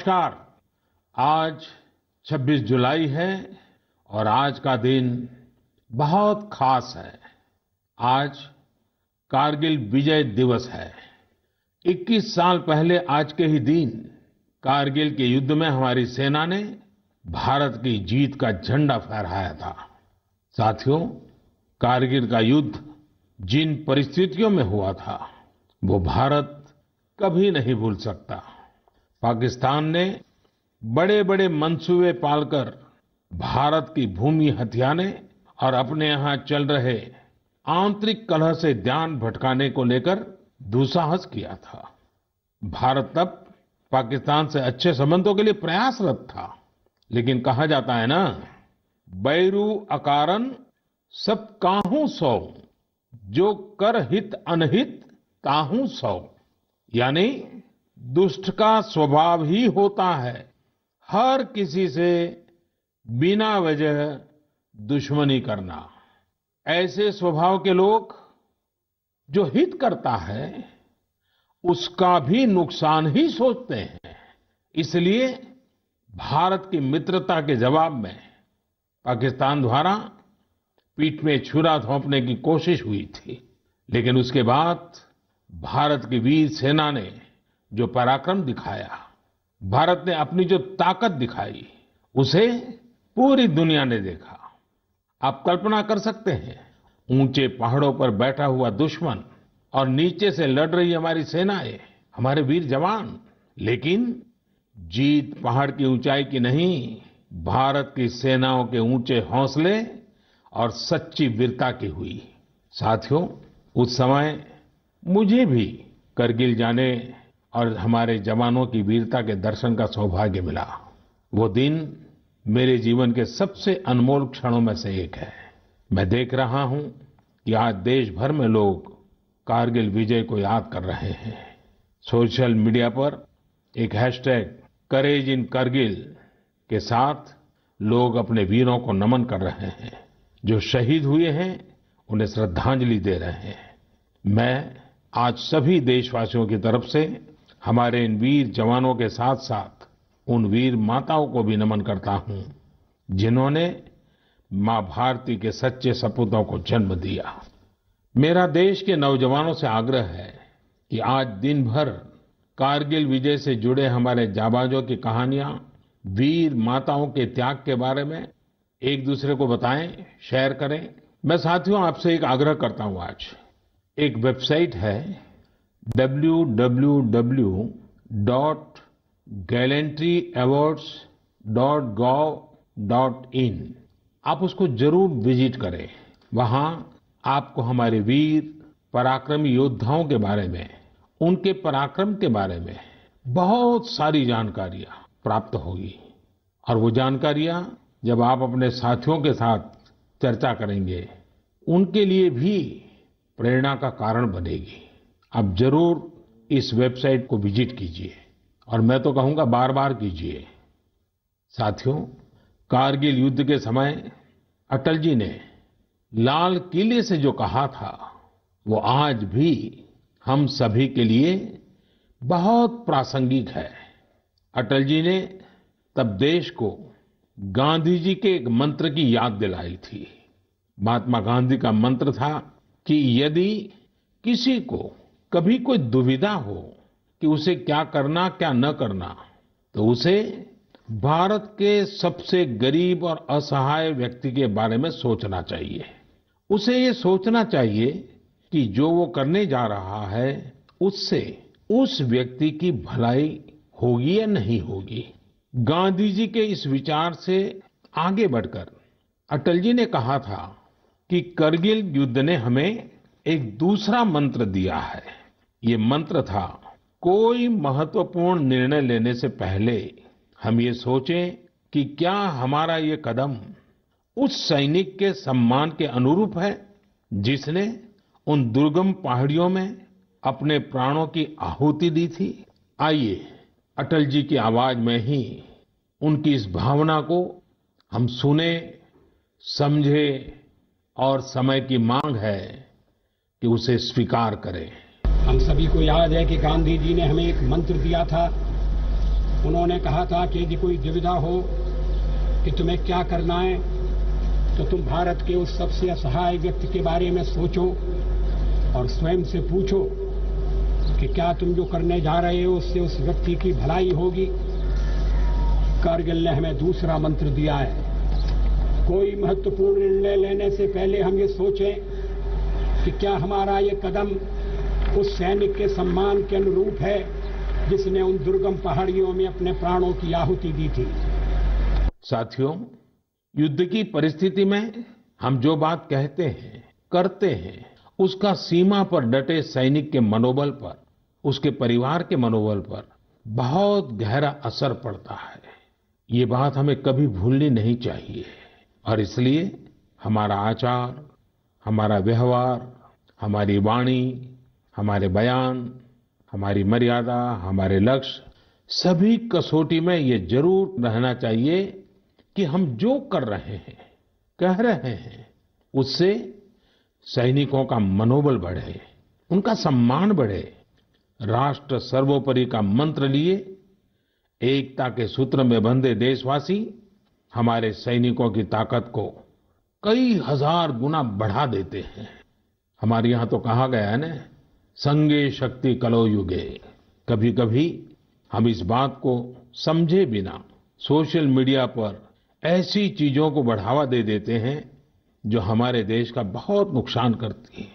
नमस्कार। आज 26 जुलाई है और आज का दिन बहुत खास है। आज कारगिल विजय दिवस है। 21 साल पहले आज के ही दिन कारगिल के युद्ध में हमारी सेना ने भारत की जीत का झंडा फहराया था। साथियों, कारगिल का युद्ध जिन परिस्थितियों में हुआ था वो भारत कभी नहीं भूल सकता। पाकिस्तान ने बड़े बड़े मंसूबे पालकर भारत की भूमि हथियाने और अपने यहां चल रहे आंतरिक कलह से ध्यान भटकाने को लेकर दुस्साहस किया था। भारत तब पाकिस्तान से अच्छे संबंधों के लिए प्रयासरत था, लेकिन कहा जाता है ना, बैरू अकारन सब काहू सौ, जो कर हित अनहित ताहू सौ। यानी दुष्ट का स्वभाव ही होता है हर किसी से बिना वजह दुश्मनी करना। ऐसे स्वभाव के लोग जो हित करता है उसका भी नुकसान ही सोचते हैं। इसलिए भारत की मित्रता के जवाब में पाकिस्तान द्वारा पीठ में छुरा घोंपने की कोशिश हुई थी, लेकिन उसके बाद भारत की वीर सेना ने जो पराक्रम दिखाया, भारत ने अपनी जो ताकत दिखाई, उसे पूरी दुनिया ने देखा। आप कल्पना कर सकते हैं, ऊंचे पहाड़ों पर बैठा हुआ दुश्मन और नीचे से लड़ रही हमारी सेनाएं, हमारे वीर जवान। लेकिन जीत पहाड़ की ऊंचाई की नहीं, भारत की सेनाओं के ऊंचे हौसले और सच्ची वीरता की हुई। साथियों, उस समय मुझे भी करगिल जाने और हमारे जवानों की वीरता के दर्शन का सौभाग्य मिला। वो दिन मेरे जीवन के सबसे अनमोल क्षणों में से एक है। मैं देख रहा हूं कि आज देश भर में लोग कारगिल विजय को याद कर रहे हैं। सोशल मीडिया पर एक हैशटैग करेज इन करगिल के साथ लोग अपने वीरों को नमन कर रहे हैं। जो शहीद हुए हैं उन्हें श्रद्धांजलि दे रहे हैं। मैं आज सभी देशवासियों की तरफ से हमारे इन वीर जवानों के साथ साथ उन वीर माताओं को भी नमन करता हूं जिन्होंने मां भारती के सच्चे सपूतों को जन्म दिया। मेरा देश के नौजवानों से आग्रह है कि आज दिन भर कारगिल विजय से जुड़े हमारे जाबाजों की कहानियां, वीर माताओं के त्याग के बारे में एक दूसरे को बताएं, शेयर करें। मैं साथियों आपसे एक आग्रह करता हूं। आज एक वेबसाइट है www.gallantryawards.gov.in। आप उसको जरूर विजिट करें। वहां आपको हमारे वीर पराक्रमी योद्धाओं के बारे में, उनके पराक्रम के बारे में बहुत सारी जानकारियां प्राप्त होगी। और वो जानकारियां जब आप अपने साथियों के साथ चर्चा करेंगे, उनके लिए भी प्रेरणा का कारण बनेगी। आप जरूर इस वेबसाइट को विजिट कीजिए और मैं तो कहूंगा बार बार कीजिए। साथियों, कारगिल युद्ध के समय अटल जी ने लाल किले से जो कहा था वो आज भी हम सभी के लिए बहुत प्रासंगिक है। अटल जी ने तब देश को गांधी जी के एक मंत्र की याद दिलाई थी। महात्मा गांधी का मंत्र था कि यदि किसी को कभी कोई दुविधा हो कि उसे क्या करना क्या न करना, तो उसे भारत के सबसे गरीब और असहाय व्यक्ति के बारे में सोचना चाहिए। उसे ये सोचना चाहिए कि जो वो करने जा रहा है उससे उस व्यक्ति की भलाई होगी या नहीं होगी। गांधी जी के इस विचार से आगे बढ़कर अटल जी ने कहा था कि करगिल युद्ध ने हमें एक दूसरा मंत्र दिया है। ये मंत्र था, कोई महत्वपूर्ण निर्णय लेने से पहले हम ये सोचें कि क्या हमारा ये कदम उस सैनिक के सम्मान के अनुरूप है जिसने उन दुर्गम पहाड़ियों में अपने प्राणों की आहुति दी थी। आइए अटल जी की आवाज में ही उनकी इस भावना को हम सुने, समझे और समय की मांग है कि उसे स्वीकार करें। हम सभी को याद है कि गांधी जी ने हमें एक मंत्र दिया था उन्होंने कहा था कि यदि कोई दुविधा हो कि तुम्हें क्या करना है तो तुम भारत के उस सबसे असहाय व्यक्ति के बारे में सोचो और स्वयं से पूछो कि क्या तुम जो करने जा रहे हो उससे उस व्यक्ति की भलाई होगी। कारगिल ने हमें दूसरा मंत्र दिया है, कोई महत्वपूर्ण निर्णय लेने से पहले हम ये सोचें कि क्या हमारा ये कदम उस सैनिक के सम्मान के अनुरूप है जिसने उन दुर्गम पहाड़ियों में अपने प्राणों की आहुति दी थी। साथियों, युद्ध की परिस्थिति में हम जो बात कहते हैं, करते हैं, उसका सीमा पर डटे सैनिक के मनोबल पर, उसके परिवार के मनोबल पर बहुत गहरा असर पड़ता है। ये बात हमें कभी भूलनी नहीं चाहिए और इसलिए हमारा आचार, हमारा व्यवहार, हमारी वाणी, हमारे बयान, हमारी मर्यादा, हमारे लक्ष्य, सभी कसौटी में ये जरूर रहना चाहिए कि हम जो कर रहे हैं, कह रहे हैं, उससे सैनिकों का मनोबल बढ़े, उनका सम्मान बढ़े। राष्ट्र सर्वोपरि का मंत्र लिए एकता के सूत्र में बंधे देशवासी हमारे सैनिकों की ताकत को कई हजार गुना बढ़ा देते हैं। हमारे यहाँ तो कहा गया है ना, संगे शक्ति कलौ युगे। कभी कभी हम इस बात को समझे बिना सोशल मीडिया पर ऐसी चीजों को बढ़ावा दे देते हैं जो हमारे देश का बहुत नुकसान करती है।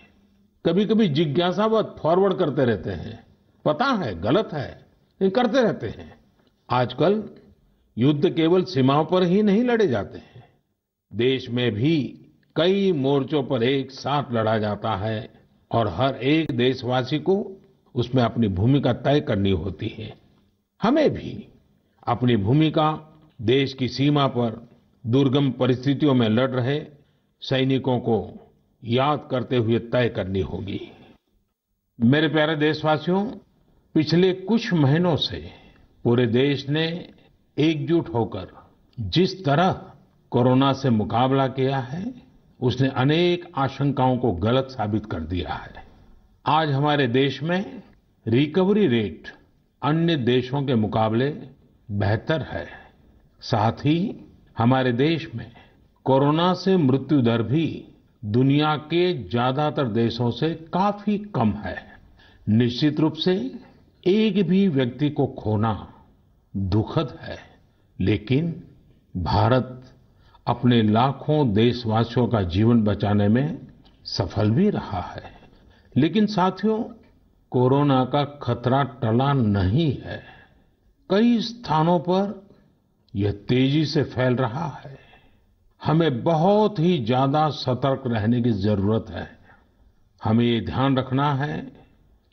कभी कभी जिज्ञासावत फॉरवर्ड करते रहते हैं, पता है गलत है लेकिन करते रहते हैं। आजकल युद्ध केवल सीमाओं पर ही नहीं लड़े जाते हैं, देश में भी कई मोर्चों पर एक साथ लड़ा जाता है और हर एक देशवासी को उसमें अपनी भूमिका तय करनी होती है। हमें भी अपनी भूमिका देश की सीमा पर दुर्गम परिस्थितियों में लड़ रहे सैनिकों को याद करते हुए तय करनी होगी। मेरे प्यारे देशवासियों, पिछले कुछ महीनों से पूरे देश ने एकजुट होकर जिस तरह कोरोना से मुकाबला किया है, उसने अनेक आशंकाओं को गलत साबित कर दिया है। आज हमारे देश में रिकवरी रेट अन्य देशों के मुकाबले बेहतर है। साथ ही हमारे देश में कोरोना से मृत्यु दर भी दुनिया के ज्यादातर देशों से काफी कम है। निश्चित रूप से एक भी व्यक्ति को खोना दुखद है, लेकिन भारत अपने लाखों देशवासियों का जीवन बचाने में सफल भी रहा है। लेकिन साथियों, कोरोना का खतरा टला नहीं है। कई स्थानों पर यह तेजी से फैल रहा है। हमें बहुत ही ज्यादा सतर्क रहने की जरूरत है। हमें ये ध्यान रखना है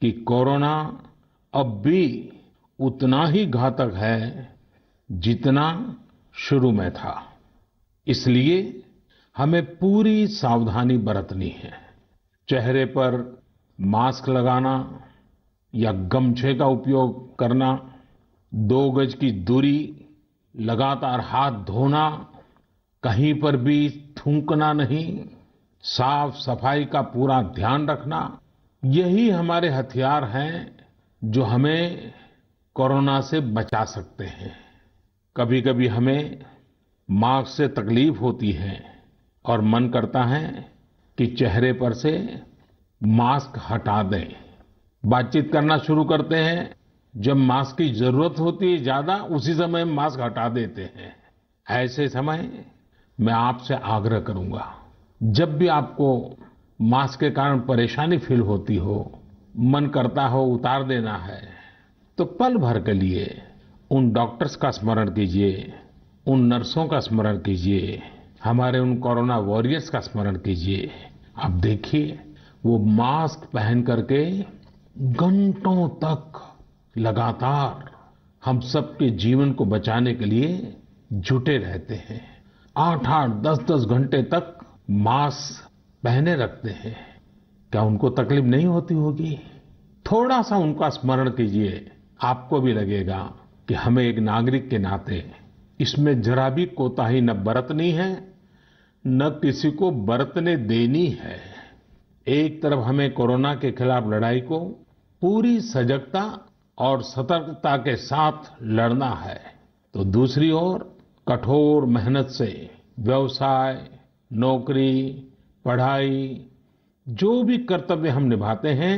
कि कोरोना अब भी उतना ही घातक है जितना शुरू में था। इसलिए हमें पूरी सावधानी बरतनी है। चेहरे पर मास्क लगाना या गमछे का उपयोग करना, 2 गज की दूरी, लगातार हाथ धोना, कहीं पर भी थूकना नहीं, साफ सफाई का पूरा ध्यान रखना, यही हमारे हथियार हैं जो हमें कोरोना से बचा सकते हैं। कभी कभी हमें मास्क से तकलीफ होती है और मन करता है कि चेहरे पर से मास्क हटा दें। बातचीत करना शुरू करते हैं, जब मास्क की जरूरत होती है ज्यादा, उसी समय मास्क हटा देते हैं। ऐसे समय मैं आपसे आग्रह करूंगा, जब भी आपको मास्क के कारण परेशानी फील होती हो, मन करता हो उतार देना है, तो पल भर के लिए उन डॉक्टर्स का स्मरण कीजिए, उन नर्सों का स्मरण कीजिए, हमारे उन कोरोना वॉरियर्स का स्मरण कीजिए। आप देखिए, वो मास्क पहन करके घंटों तक लगातार हम सबके जीवन को बचाने के लिए जुटे रहते हैं। 8-8, 10-10 घंटे तक मास्क पहने रखते हैं। क्या उनको तकलीफ नहीं होती होगी? थोड़ा सा उनका स्मरण कीजिए, आपको भी लगेगा कि हमें एक नागरिक के नाते इसमें जरा भी कोताही न बरतनी है, न किसी को बरतने देनी है। एक तरफ हमें कोरोना के खिलाफ लड़ाई को पूरी सजगता और सतर्कता के साथ लड़ना है तो दूसरी ओर कठोर मेहनत से व्यवसाय, नौकरी, पढ़ाई, जो भी कर्तव्य हम निभाते हैं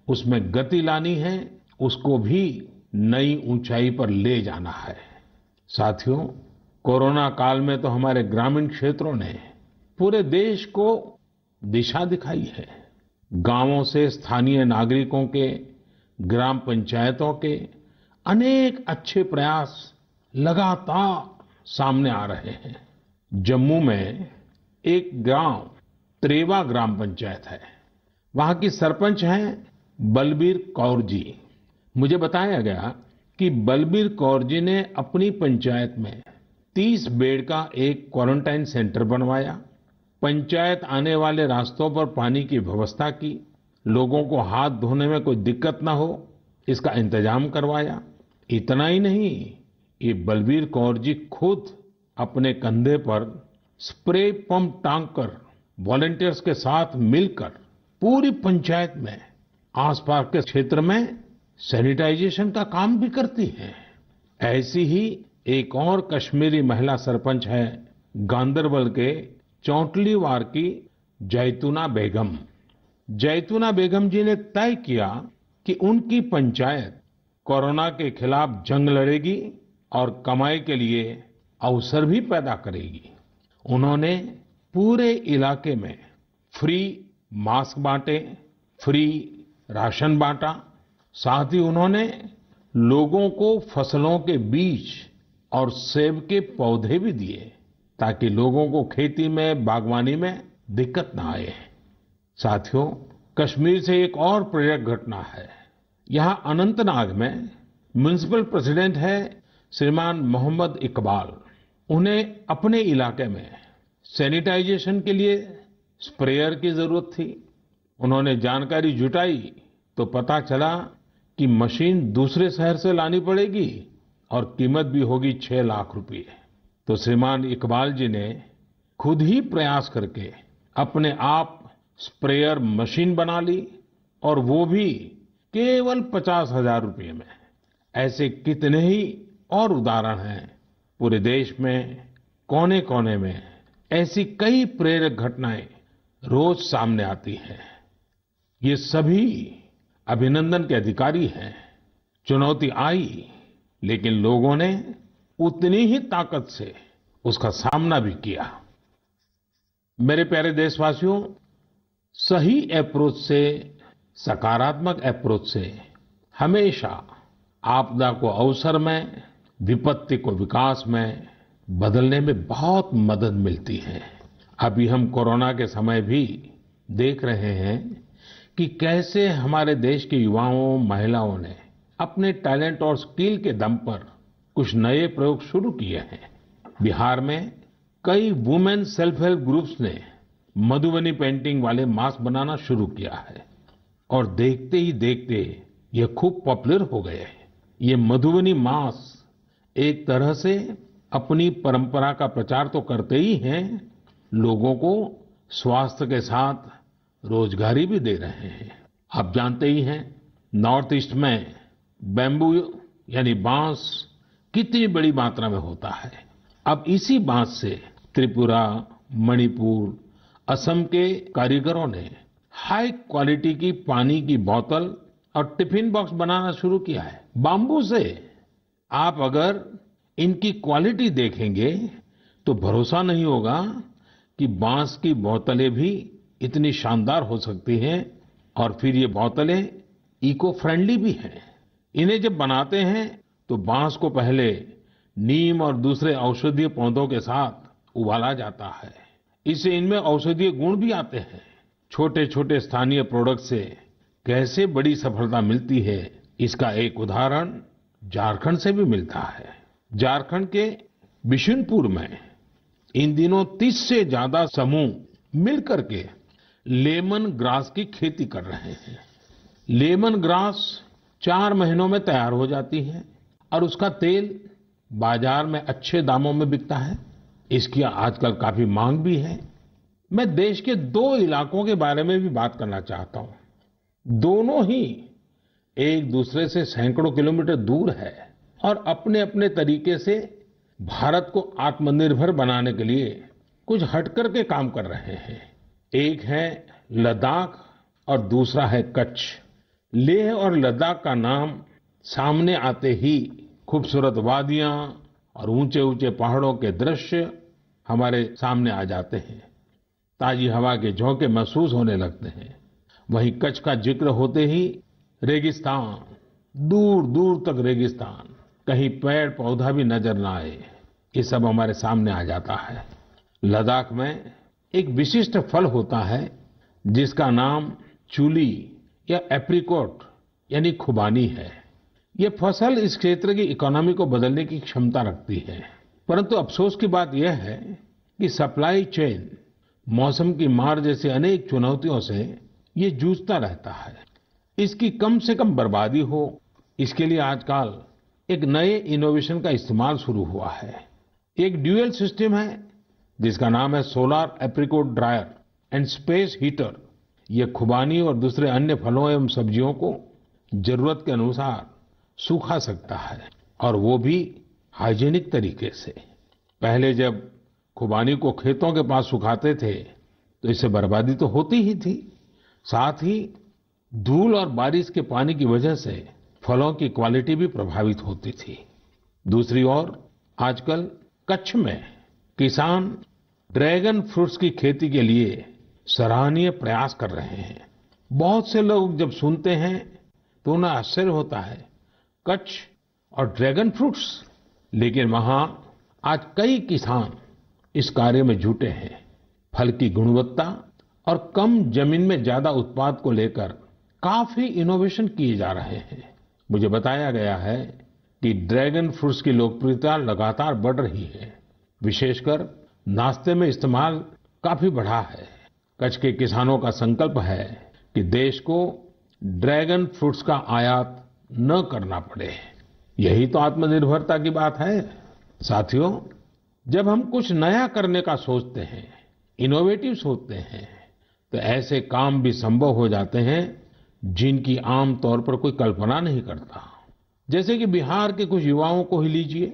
उसमें गति लानी है, उसको भी नई ऊंचाई पर ले जाना है। साथियों, कोरोना काल में तो हमारे ग्रामीण क्षेत्रों ने पूरे देश को दिशा दिखाई है। गांवों से स्थानीय नागरिकों के, ग्राम पंचायतों के अनेक अच्छे प्रयास लगातार सामने आ रहे हैं। जम्मू में एक गांव त्रेवा ग्राम पंचायत है। वहां की सरपंच हैं बलबीर कौर जी। मुझे बताया गया कि बलबीर कौर जी ने अपनी पंचायत में 30 बेड का एक क्वारंटाइन सेंटर बनवाया, पंचायत आने वाले रास्तों पर पानी की व्यवस्था की, लोगों को हाथ धोने में कोई दिक्कत ना हो इसका इंतजाम करवाया। इतना ही नहीं, ये बलबीर कौर जी खुद अपने कंधे पर स्प्रे पंप टांग कर वॉलंटियर्स के साथ मिलकर पूरी पंचायत में आसपास के क्षेत्र में सैनिटाइजेशन का काम भी करती हैं। ऐसी ही एक और कश्मीरी महिला सरपंच है गांदरबल के चौंटलीवार की जैतूना बेगम। जैतूना बेगम जी ने तय किया कि उनकी पंचायत कोरोना के खिलाफ जंग लड़ेगी और कमाई के लिए अवसर भी पैदा करेगी। उन्होंने पूरे इलाके में फ्री मास्क बांटे, फ्री राशन बांटा, साथ ही उन्होंने लोगों को फसलों के बीज और सेब के पौधे भी दिए ताकि लोगों को खेती में, बागवानी में दिक्कत ना आए। साथियों, कश्मीर से एक और प्रेरक घटना है। यहाँ अनंतनाग में म्युनिसिपल प्रेसिडेंट है श्रीमान मोहम्मद इकबाल। उन्हें अपने इलाके में सैनिटाइजेशन के लिए स्प्रेयर की जरूरत थी। उन्होंने जानकारी जुटाई तो पता चला कि मशीन दूसरे शहर से लानी पड़ेगी और कीमत भी होगी 6 लाख रुपए। तो श्रीमान इकबाल जी ने खुद ही प्रयास करके अपने आप स्प्रेयर मशीन बना ली और वो भी केवल 50,000 रुपए में। ऐसे कितने ही और उदाहरण हैं। पूरे देश में कोने कोने में ऐसी कई प्रेरक घटनाएं रोज सामने आती हैं। ये सभी अभिनंदन के अधिकारी हैं। चुनौती आई लेकिन लोगों ने उतनी ही ताकत से उसका सामना भी किया। मेरे प्यारे देशवासियों, सही अप्रोच से, सकारात्मक अप्रोच से हमेशा आपदा को अवसर में, विपत्ति को विकास में बदलने में बहुत मदद मिलती है। अभी हम कोरोना के समय भी देख रहे हैं कि कैसे हमारे देश के युवाओं, महिलाओं ने अपने टैलेंट और स्किल के दम पर कुछ नए प्रयोग शुरू किए हैं। बिहार में कई वुमेन सेल्फ हेल्प ग्रुप्स ने मधुबनी पेंटिंग वाले मास्क बनाना शुरू किया है और देखते ही देखते ये खूब पॉपुलर हो गए हैं। ये मधुबनी मास्क एक तरह से अपनी परंपरा का प्रचार तो करते ही हैं, लोगों को स्वास्थ्य के साथ रोजगारी भी दे रहे हैं। आप जानते ही हैं, नॉर्थ ईस्ट में बैम्बू यानी बांस कितनी बड़ी मात्रा में होता है। अब इसी बांस से त्रिपुरा, मणिपुर, असम के कारीगरों ने हाई क्वालिटी की पानी की बोतल और टिफिन बॉक्स बनाना शुरू किया है बाम्बू से। आप अगर इनकी क्वालिटी देखेंगे तो भरोसा नहीं होगा कि बांस की बोतलें भी इतनी शानदार हो सकती हैं और फिर ये बोतलें इको फ्रेंडली भी हैं। इन्हें जब बनाते हैं तो बांस को पहले नीम और दूसरे औषधीय पौधों के साथ उबाला जाता है। इससे इनमें औषधीय गुण भी आते हैं। छोटे छोटे स्थानीय प्रोडक्ट से कैसे बड़ी सफलता मिलती है, इसका एक उदाहरण झारखंड से भी मिलता है। झारखंड के बिशुनपुर में इन दिनों 30 से ज्यादा समूह मिलकर के लेमन ग्रास की खेती कर रहे हैं। लेमन ग्रास 4 महीनों में तैयार हो जाती है और उसका तेल बाजार में अच्छे दामों में बिकता है। इसकी आजकल काफी मांग भी है। मैं देश के 2 इलाकों के बारे में भी बात करना चाहता हूं। दोनों ही एक दूसरे से सैकड़ों किलोमीटर दूर है और अपने अपने तरीके से भारत को आत्मनिर्भर बनाने के लिए कुछ हटकर के काम कर रहे हैं। एक है लद्दाख और दूसरा है कच्छ। लेह और लद्दाख का नाम सामने आते ही खूबसूरत वादियां और ऊंचे ऊंचे पहाड़ों के दृश्य हमारे सामने आ जाते हैं। ताजी हवा के झोंके महसूस होने लगते हैं। वहीं कच्छ का जिक्र होते ही रेगिस्तान, दूर दूर तक रेगिस्तान, कहीं पेड़ पौधा भी नजर ना आए, ये सब हमारे सामने आ जाता है। लद्दाख में एक विशिष्ट फल होता है जिसका नाम चूली या एप्रिकॉट यानी खुबानी है। ये फसल इस क्षेत्र की इकोनॉमी को बदलने की क्षमता रखती है, परंतु अफसोस की बात यह है कि सप्लाई चेन, मौसम की मार जैसी अनेक चुनौतियों से ये जूझता रहता है। इसकी कम से कम बर्बादी हो, इसके लिए आजकल एक नए इनोवेशन का इस्तेमाल शुरू हुआ है। एक ड्यूअल सिस्टम है जिसका नाम है solar apricot dryer and space heater. ये खुबानी और दूसरे अन्य फलों एवं सब्जियों को जरूरत के अनुसार सूखा सकता है, और वो भी हाइजीनिक तरीके से। पहले जब खुबानी को खेतों के पास सुखाते थे तो इससे बर्बादी तो होती ही थी, साथ ही धूल और बारिश के पानी की वजह से फलों की क्वालिटी भी प्रभावित होती थी। दूसरी ओर आजकल कच्छ में किसान ड्रैगन फ्रूट्स की खेती के लिए सराहनीय प्रयास कर रहे हैं। बहुत से लोग जब सुनते हैं तो उन्हें आश्चर्य होता है, कच्छ और ड्रैगन फ्रूट्स, लेकिन वहां आज कई किसान इस कार्य में जुटे हैं। फल की गुणवत्ता और कम जमीन में ज्यादा उत्पाद को लेकर काफी इनोवेशन किए जा रहे हैं। मुझे बताया गया है कि ड्रैगन फ्रूट्स की लोकप्रियता लगातार बढ़ रही है, विशेषकर नाश्ते में इस्तेमाल काफी बढ़ा है। कच्छ के किसानों का संकल्प है कि देश को ड्रैगन फ्रूट्स का आयात न करना पड़े। यही तो आत्मनिर्भरता की बात है। साथियों, जब हम कुछ नया करने का सोचते हैं, इनोवेटिव सोचते हैं, तो ऐसे काम भी संभव हो जाते हैं जिनकी आम तौर पर कोई कल्पना नहीं करता। जैसे कि बिहार के कुछ युवाओं को ही लीजिए।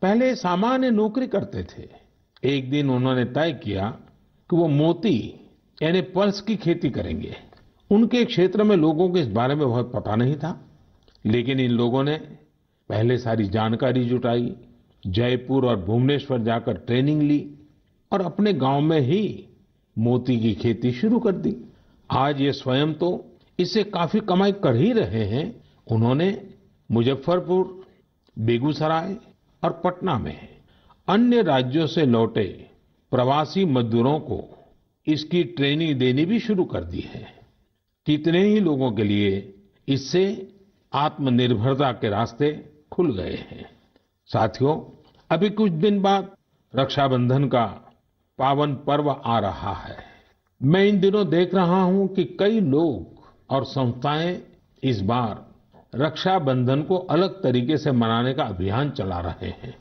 पहले सामान्य नौकरी करते थे। एक दिन उन्होंने तय किया कि वो मोती यानी पर्ल्स की खेती करेंगे। उनके क्षेत्र में लोगों को इस बारे में बहुत पता नहीं था, लेकिन इन लोगों ने पहले सारी जानकारी जुटाई, जयपुर और भुवनेश्वर जाकर ट्रेनिंग ली और अपने गांव में ही मोती की खेती शुरू कर दी। आज ये स्वयं तो इससे काफी कमाई कर ही रहे हैं। उन्होंने मुजफ्फरपुर, बेगूसराय और पटना में अन्य राज्यों से लौटे प्रवासी मजदूरों को इसकी ट्रेनिंग देनी भी शुरू कर दी है। कितने ही लोगों के लिए इससे आत्मनिर्भरता के रास्ते खुल गए हैं। साथियों, अभी कुछ दिन बाद रक्षाबंधन का पावन पर्व आ रहा है। मैं इन दिनों देख रहा हूं कि कई लोग और संस्थाएं इस बार रक्षाबंधन को अलग तरीके से मनाने का अभियान चला रहे हैं।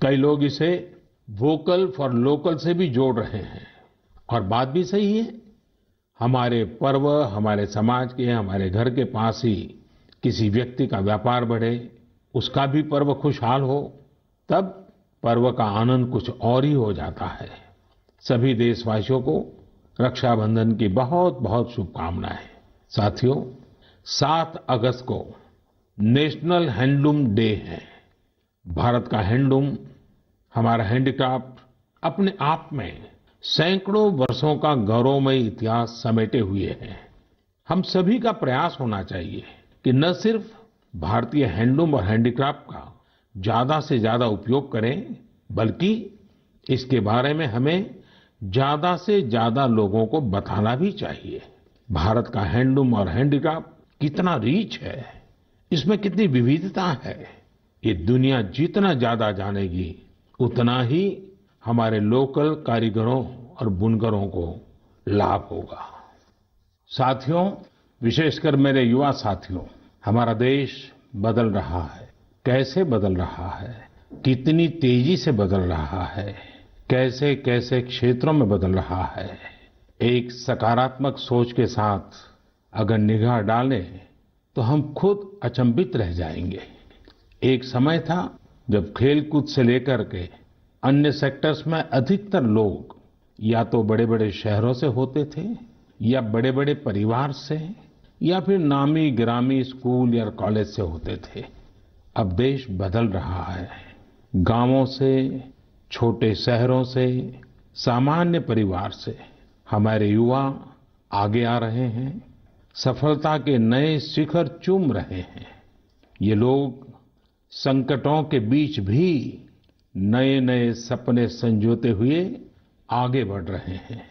कई लोग इसे वोकल फॉर लोकल से भी जोड़ रहे हैं, और बात भी सही है। हमारे पर्व हमारे समाज के, हमारे घर के पास ही किसी व्यक्ति का व्यापार बढ़े, उसका भी पर्व खुशहाल हो, तब पर्व का आनंद कुछ और ही हो जाता है। सभी देशवासियों को रक्षाबंधन की बहुत बहुत शुभकामनाएं। साथियों, 7 अगस्त को नेशनल हैंडलूम डे है। भारत का हैंडलूम, हमारा हैंडीक्राफ्ट अपने आप में सैकड़ों वर्षों का गौरवमय इतिहास समेटे हुए है। हम सभी का प्रयास होना चाहिए कि न सिर्फ भारतीय हैंडलूम और हैंडीक्राफ्ट का ज्यादा से ज्यादा उपयोग करें, बल्कि इसके बारे में हमें ज्यादा से ज्यादा लोगों को बताना भी चाहिए। भारत का हैंडलूम और हैंडीक्राफ्ट कितना रिच है, इसमें कितनी विविधता है, ये दुनिया जितना ज्यादा जानेगी उतना ही हमारे लोकल कारीगरों और बुनकरों को लाभ होगा। साथियों, विशेषकर मेरे युवा साथियों, हमारा देश बदल रहा है। कैसे बदल रहा है, कितनी तेजी से बदल रहा है, कैसे कैसे क्षेत्रों में बदल रहा है। एक सकारात्मक सोच के साथ अगर निगाह डालें तो हम खुद अचंभित रह जाएंगे। एक समय था जब खेलकूद से लेकर के अन्य सेक्टर्स में अधिकतर लोग या तो बड़े-बड़े शहरों से होते थे या बड़े-बड़े परिवार से या फिर नामी गिरामी स्कूल या कॉलेज से होते थे। अब देश बदल रहा है। गांवों से, छोटे शहरों से, सामान्य परिवार से हमारे युवा आगे आ रहे हैं, सफलता के नए शिखर चूम रहे हैं। ये लोग संकटों के बीच भी नए-नए सपने संजोते हुए आगे बढ़ रहे हैं।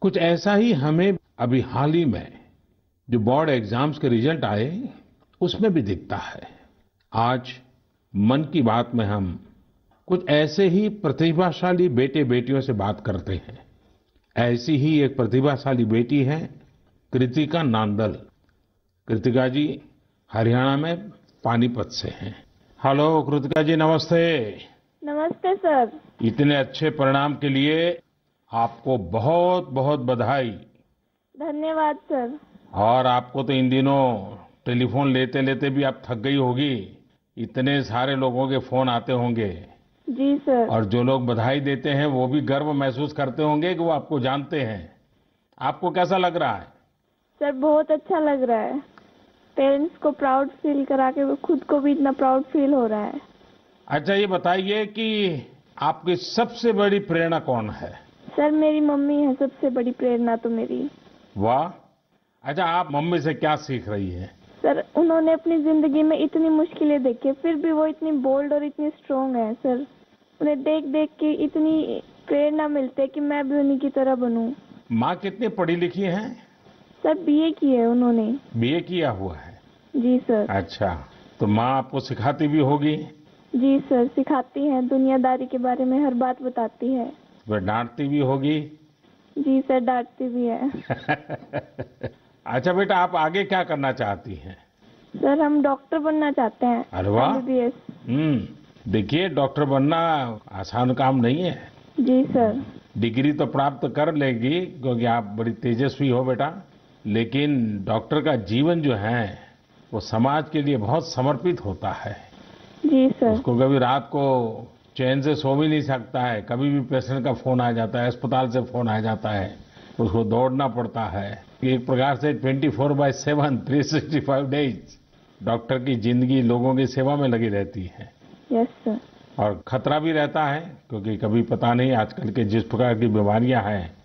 कुछ ऐसा ही हमें अभी हाल ही में जो बोर्ड एग्जाम्स के रिजल्ट आए उसमें भी दिखता है। आज मन की बात में हम कुछ ऐसे ही प्रतिभाशाली बेटे बेटियों से बात करते हैं। ऐसी ही एक प्रतिभाशाली बेटी है कृतिका नांदल। कृतिका जी हरियाणा में पानीपत से हैं। हेलो कृतिका जी, नमस्ते। नमस्ते सर। इतने अच्छे परिणाम के लिए आपको बहुत बहुत बधाई। धन्यवाद सर। और आपको तो इन दिनों टेलीफोन लेते लेते भी आप थक गई होगी, इतने सारे लोगों के फोन आते होंगे। जी सर। और जो लोग बधाई देते हैं वो भी गर्व महसूस करते होंगे कि वो आपको जानते हैं। आपको कैसा लग रहा है? सर बहुत अच्छा लग रहा है। पेरेंट्स को प्राउड फील करा के खुद को भी इतना प्राउड फील हो रहा है। अच्छा, ये बताइए कि आपकी सबसे बड़ी प्रेरणा कौन है? सर मेरी मम्मी है सबसे बड़ी प्रेरणा तो मेरी। वाह। अच्छा, आप मम्मी से क्या सीख रही हैं? सर उन्होंने अपनी जिंदगी में इतनी मुश्किलें देखी, फिर भी वो इतनी बोल्ड और इतनी स्ट्रांग है। सर उन्हें देख देख के इतनी प्रेरणा मिलती है कि मैं भी उन्हीं की तरह बनूं। माँ कितनी पढ़ी लिखी हैं? सर बीए की है उन्होंने। बीए किया हुआ है? जी सर। अच्छा, तो माँ आपको सिखाती भी होगी? जी सर, सिखाती हैं, दुनियादारी के बारे में हर बात बताती है। वह डांटती भी होगी? जी सर, डांटती भी है। अच्छा बेटा, आप आगे क्या करना चाहती हैं? सर हम डॉक्टर बनना चाहते हैं। अरे वाह। MBBS। देखिए, डॉक्टर बनना आसान काम नहीं है। जी सर। डिग्री तो प्राप्त कर लेगी क्योंकि आप बड़ी तेजस्वी हो बेटा, लेकिन डॉक्टर का जीवन जो है वो समाज के लिए बहुत समर्पित होता है। जी सर। उसको कभी रात को चैन से सो भी नहीं सकता है, कभी भी पेशेंट का फोन आ जाता है, अस्पताल से फोन आ जाता है, उसको दौड़ना पड़ता है। एक प्रकार से 24/7 365 डेज डॉक्टर की जिंदगी लोगों की सेवा में लगी रहती है। Yes sir. और खतरा भी रहता है क्योंकि कभी पता नहीं आजकल के जिस प्रकार की बीमारियां हैं,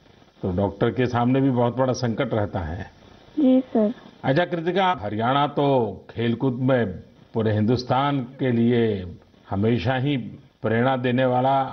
तो डॉक्टर के सामने भी बहुत बड़ा संकट रहता है। जी सर। अच्छा कृतिका, हरियाणा तो खेलकूद में पूरे हिंदुस्तान के लिए हमेशा ही प्रेरणा देने वाला,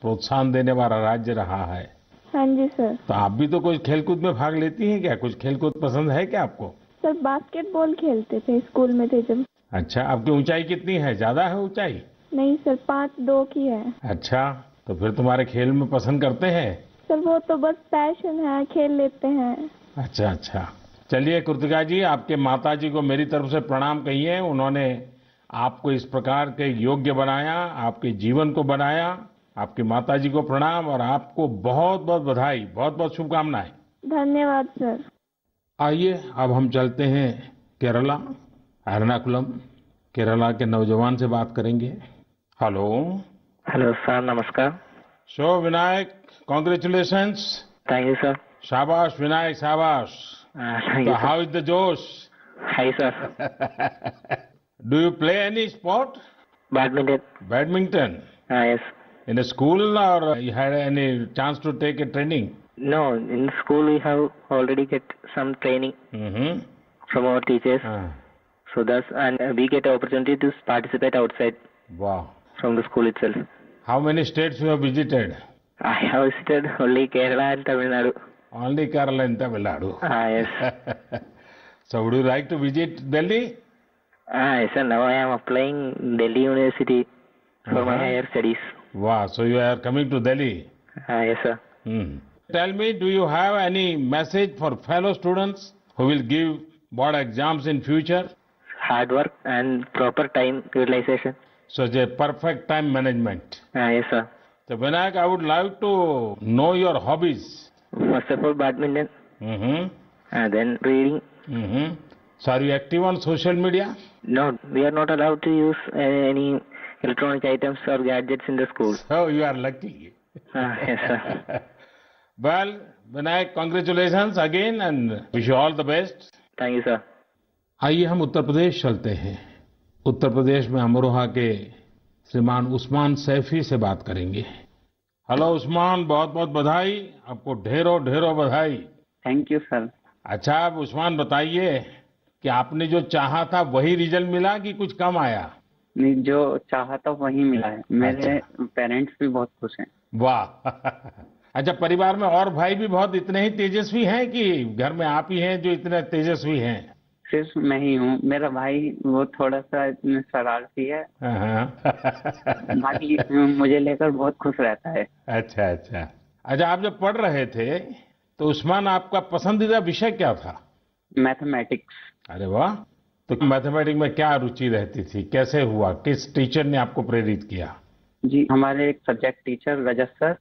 प्रोत्साहन देने वाला राज्य रहा है। हाँ जी सर। तो आप भी तो कोई खेलकूद में भाग लेती हैं क्या? कुछ खेलकूद पसंद है क्या आपको? सर बास्केटबॉल खेलते थे स्कूल में थे जब। अच्छा, आपकी ऊंचाई कितनी है? ज्यादा है ऊंचाई? नहीं सर, 5'2" की है। अच्छा, तो फिर तुम्हारे खेल में पसंद करते हैं? सर वो तो बस पैशन है, खेल लेते हैं। अच्छा अच्छा। चलिए कृतिका जी, आपके माता जी को मेरी तरफ से प्रणाम कहिए। उन्होंने आपको इस प्रकार के योग्य बनाया, आपके जीवन को बनाया। आपकी माता जी को प्रणाम और आपको बहुत बहुत बधाई, बहुत बहुत शुभकामनाएं। धन्यवाद सर। आइए अब हम चलते हैं केरला, एर्नाकुलम। केरला के नौजवान से बात करेंगे। हेलो। हेलो सर, नमस्कार। So Vinayak, congratulations. Thank you sir. शाबाश विनायक, शाबाश। Thank So you how is the Josh? Hi sir. Do you play any sport? Badminton. Badminton? Yes. In a school or you had any chance to take a training? No, in school we have already get some training Mm-hmm. From our teachers, so thus and we get opportunity to participate outside Wow. from the school itself. How many states you have visited? I have visited only Kerala and Tamil Nadu. Only Kerala and Tamil Nadu. Yes. So would you like to visit Delhi? Yes sir, now I am applying Delhi University for my higher studies. Wow. So you are coming to Delhi. Yes sir. Hmm. Tell me, do you have any message for fellow students who will give board exams in future? Hard work and proper time utilization. So the perfect time management. Yes sir. So Vinayak, I would like to know your hobbies. First of all, badminton, Mm-hmm. and then reading. Mm-hmm. So are you active on social media? No, we are not allowed to use any electronic items or gadgets in the school. So you are lucky. Yes, sir. Well, Vinayak, congratulations again and wish you all the best. Thank you, sir. आइए हम उत्तर प्रदेश चलते हैं। उत्तर प्रदेश में अमरोहा के श्रीमान उस्मान सैफी से बात करेंगे। हेलो उस्मान, बहुत बहुत बधाई, आपको ढेरों ढेरों बधाई। Thank you sir. अच्छा, अब उस्मान बताइए कि आपने जो चाहा था वही रिजल्ट मिला कि कुछ कम आया? नहीं, जो चाहा था वही मिला है। मेरे पेरेंट्स भी बहुत खुश हैं। वाह। अच्छा, परिवार में और भाई भी बहुत इतने ही तेजस्वी हैं कि घर में आप ही हैं जो इतने तेजस्वी हैं? सिर्फ मैं ही हूँ। मेरा भाई वो थोड़ा सा शरारती है। बाकी मुझे लेकर बहुत खुश रहता है। अच्छा अच्छा। अच्छा, आप जब पढ़ रहे थे तो उस्मान आपका पसंदीदा विषय क्या था? मैथमेटिक्स। अरे वाह। तो मैथमेटिक्स में क्या रुचि रहती थी, कैसे हुआ, किस टीचर ने आपको प्रेरित किया? जी, हमारे एक सब्जेक्ट टीचर रजत सर,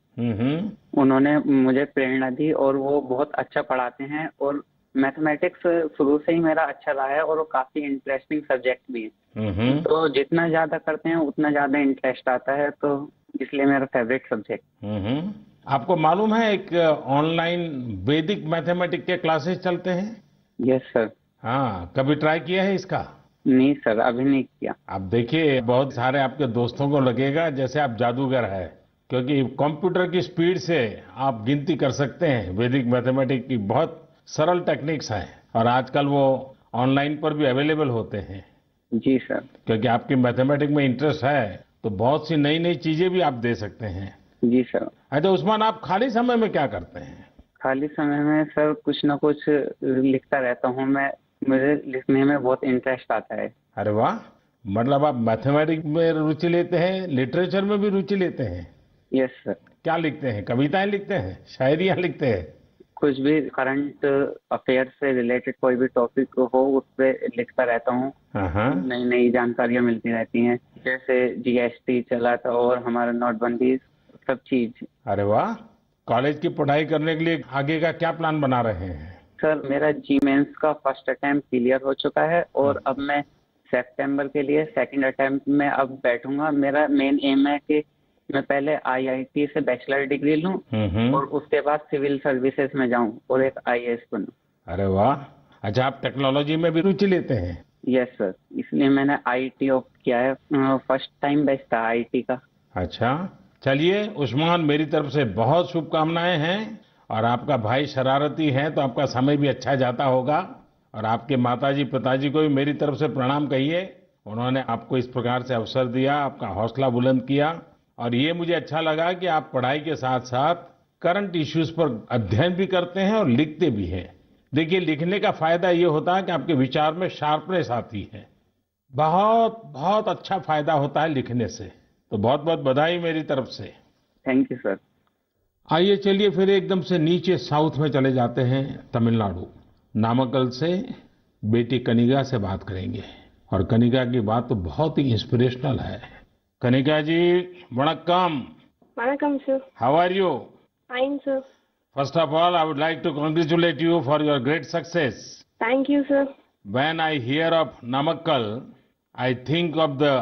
उन्होंने मुझे प्रेरणा दी और वो बहुत अच्छा पढ़ाते हैं और मैथमेटिक्स शुरू से ही मेरा अच्छा रहा है और वो काफी इंटरेस्टिंग सब्जेक्ट भी है। तो जितना ज्यादा करते हैं उतना ज्यादा इंटरेस्ट आता है, तो इसलिए मेरा फेवरेट सब्जेक्ट। आपको मालूम है एक ऑनलाइन वैदिक मैथमेटिक्स के क्लासेस चलते हैं? Yes sir. हाँ, कभी ट्राई किया है इसका? नहीं सर, अभी नहीं किया। आप देखिए, बहुत सारे आपके दोस्तों को लगेगा जैसे आप जादूगर है, क्योंकि कंप्यूटर की स्पीड से आप गिनती कर सकते हैं। वैदिक मैथमेटिक्स की बहुत सरल टेक्निक्स हैं और आजकल वो ऑनलाइन पर भी अवेलेबल होते हैं। जी सर। क्योंकि आपकी मैथमेटिक्स में इंटरेस्ट है तो बहुत सी नई नई चीजें भी आप दे सकते हैं। जी सर। अच्छा उस्मान, आप खाली समय में क्या करते हैं? खाली समय में सर कुछ न कुछ लिखता रहता हूँ मैं। मुझे लिखने में बहुत इंटरेस्ट आता है। अरे वाह, मतलब आप मैथमेटिक्स में रुचि लेते हैं, लिटरेचर में भी रुचि लेते हैं? Yes sir. क्या लिखते हैं? कविताएं लिखते हैं, शायरियां लिखते हैं? कुछ भी करंट अफेयर से रिलेटेड कोई भी टॉपिक हो उस पर लिखता रहता हूँ। नई नई जानकारियां मिलती रहती हैं, जैसे जीएसटी चला था और हमारा नोटबंदी, सब चीज। अरे वाह। कॉलेज की पढ़ाई करने के लिए आगे का क्या प्लान बना रहे हैं? सर, मेरा जी मेंस का फर्स्ट अटेम्प्ट क्लियर हो चुका है और अब मैं सितंबर के लिए सेकंड अटेम्प्ट में अब बैठूंगा। मेरा मेन एम है कि मैं पहले आईआईटी से बैचलर डिग्री लूं और उसके बाद सिविल सर्विसेज में जाऊं और एक आईएएस बनूं। अरे वाह। अच्छा, आप टेक्नोलॉजी में भी रुचि लेते हैं? यस सर, इसलिए मैंने आईटी ऑप्ट किया है। फर्स्ट टाइम बेस्ट था आईटी का। अच्छा, चलिए उस्मान, मेरी तरफ से बहुत शुभकामनाएं हैं। और आपका भाई शरारती है तो आपका समय भी अच्छा जाता होगा। और आपके माताजी पिताजी को भी मेरी तरफ से प्रणाम कहिए। उन्होंने आपको इस प्रकार से अवसर दिया, आपका हौसला बुलंद किया। और ये मुझे अच्छा लगा कि आप पढ़ाई के साथ साथ करंट इश्यूज पर अध्ययन भी करते हैं और लिखते भी हैं। देखिए, लिखने का फायदा ये होता है कि आपके विचार में शार्पनेस आती है। बहुत बहुत अच्छा फायदा होता है लिखने से। तो बहुत बहुत बधाई मेरी तरफ से। Thank you sir. आइए चलिए फिर एकदम से नीचे साउथ में चले जाते हैं, तमिलनाडु। नामक्कल से बेटी कनिका से बात करेंगे। और कनिका की बात तो बहुत ही इंस्पिरेशनल है। कनिका जी, वणक्कम। वणक्कम sir. How are you? Fine sir. First of all, I would like to congratulate you for your great success. Thank you sir. When I hear of Namakkal, I think of the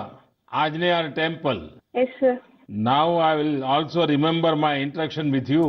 Anjaneya temple. Yes sir. Now I will also remember my interaction with you.